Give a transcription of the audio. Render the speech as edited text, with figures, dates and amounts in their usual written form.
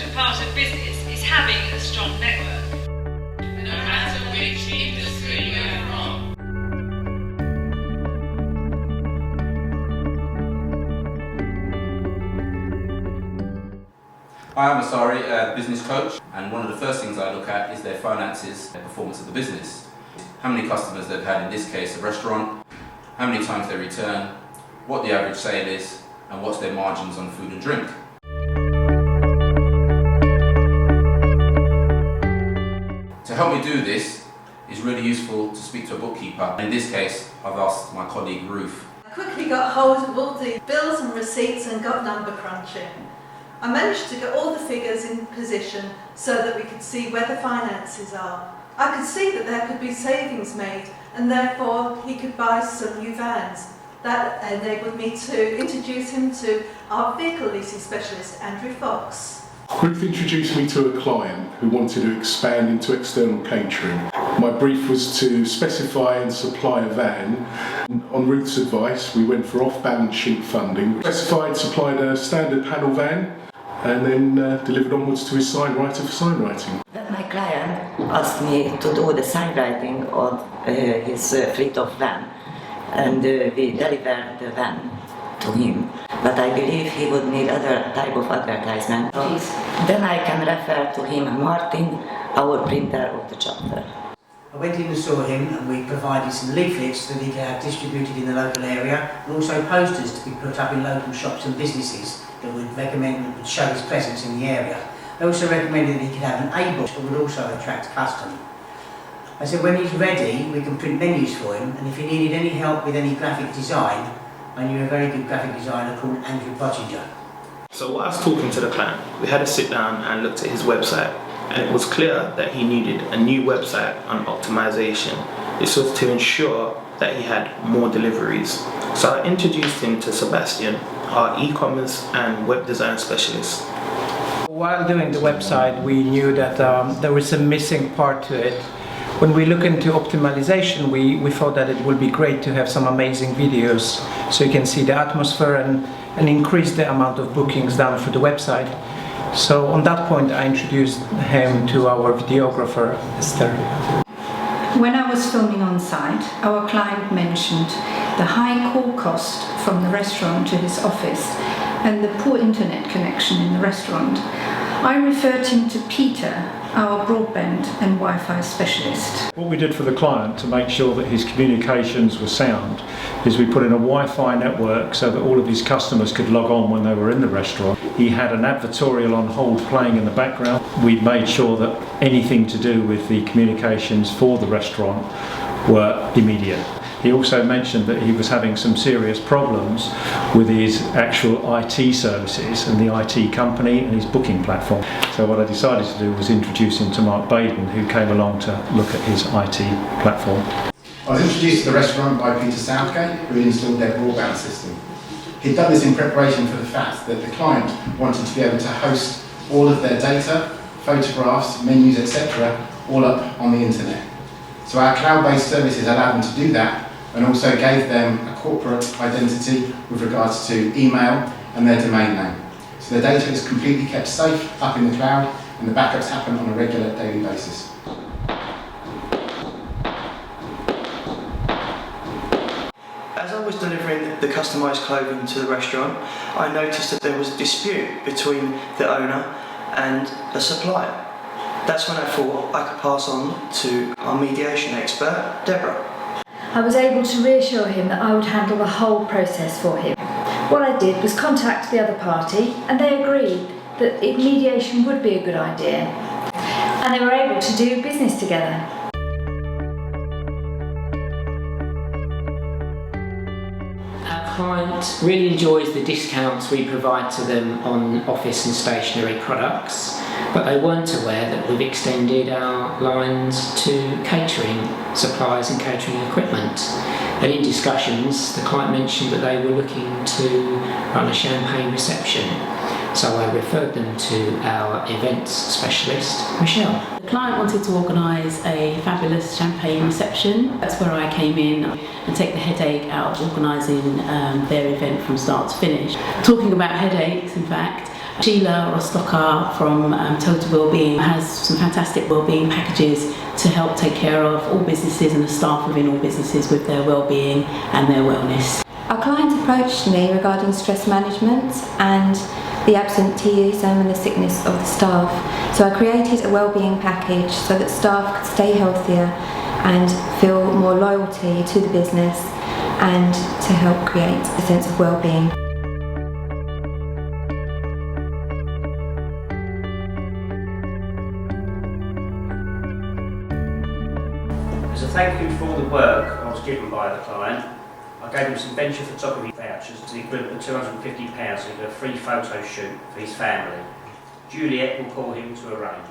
important part of business is having a strong network. No matter which industry you're from. Hi, I'm Asari, a business coach, and one of the first things I look at is their finances and performance of the business. How many customers they've had, in this case a restaurant, how many times they return, what the average sale is, and what's their margins on food and drink. To help me do this, it's really useful to speak to a bookkeeper. In this case, I've asked my colleague Ruth. I quickly got hold of all the bills and receipts and got number crunching. I managed to get all the figures in position so that we could see where the finances are. I could see that there could be savings made, and therefore he could buy some new vans. That enabled me to introduce him to our vehicle leasing specialist, Andrew Fox. Ruth introduced me to a client who wanted to expand into external catering. My brief was to specify and supply a van. On Ruth's advice, we went for off-balance sheet funding. Specified, supplied a standard panel van, and then delivered onwards to his sign writer for sign writing. My client asked me to do the sign writing of his fleet of van, and we delivered the van to him. But I believe he would need other type of advertisement. Then I can refer to him, Martin, our printer of the chapter. I went in and saw him, and we provided some leaflets that he could have distributed in the local area, and also posters to be put up in local shops and businesses that would show his presence in the area. I also recommended that he could have an A-book that would also attract custom. I said when he's ready, we can print menus for him, and if he needed any help with any graphic design, I knew a very good graphic designer called Andrew Pottinger. So while I was talking to the client, we had a sit down and looked at his website, and it was clear that he needed a new website on optimization. This was to ensure that he had more deliveries. So I introduced him to Sebastian, our e-commerce and web design specialist. While doing the website, we knew that there was a missing part to it. When we look into optimization, we thought that it would be great to have some amazing videos so you can see the atmosphere and increase the amount of bookings done through the website. So on that point, I introduced him to our videographer, Esther. When I was filming on site, our client mentioned the high call cost from the restaurant to his office and the poor internet connection in the restaurant. I referred him to Peter, our broadband and Wi-Fi specialist. What we did for the client to make sure that his communications were sound is we put in a Wi-Fi network so that all of his customers could log on when they were in the restaurant. He had an advertorial on hold playing in the background. We made sure that anything to do with the communications for the restaurant were immediate. He also mentioned that he was having some serious problems with his actual IT services and the IT company and his booking platform. So what I decided to do was introduce him to Mark Baden, who came along to look at his IT platform. I was introduced to the restaurant by Peter Southgate, who had installed their broadband system. He'd done this in preparation for the fact that the client wanted to be able to host all of their data, photographs, menus, etc., all up on the internet. So our cloud-based services allowed them to do that, and also gave them a corporate identity with regards to email and their domain name. So their data is completely kept safe up in the cloud, and the backups happen on a regular daily basis. As I was delivering the customised clothing to the restaurant, I noticed that there was a dispute between the owner and a supplier. That's when I thought I could pass on to our mediation expert, Deborah. I was able to reassure him that I would handle the whole process for him. What I did was contact the other party, and they agreed that mediation would be a good idea, and they were able to do business together. Our client really enjoys the discounts we provide to them on office and stationery products, but they weren't aware that we've extended our lines to catering supplies and catering equipment. And in discussions, the client mentioned that they were looking to run a champagne reception. So I referred them to our events specialist, Michelle. The client wanted to organise a fabulous champagne reception. That's where I came in and take the headache out of organising their event from start to finish. Talking about headaches, in fact, Sheila Rostocker from Total Wellbeing has some fantastic wellbeing packages to help take care of all businesses and the staff within all businesses with their wellbeing and their wellness. Our client approached me regarding stress management and the absenteeism and the sickness of the staff. So I created a wellbeing package so that staff could stay healthier and feel more loyalty to the business and to help create a sense of wellbeing. As a thank you for all the work I was given by the client, I gave him some venture photography vouchers to the equivalent of £250 to do a free photo shoot for his family. Juliet will call him to arrange.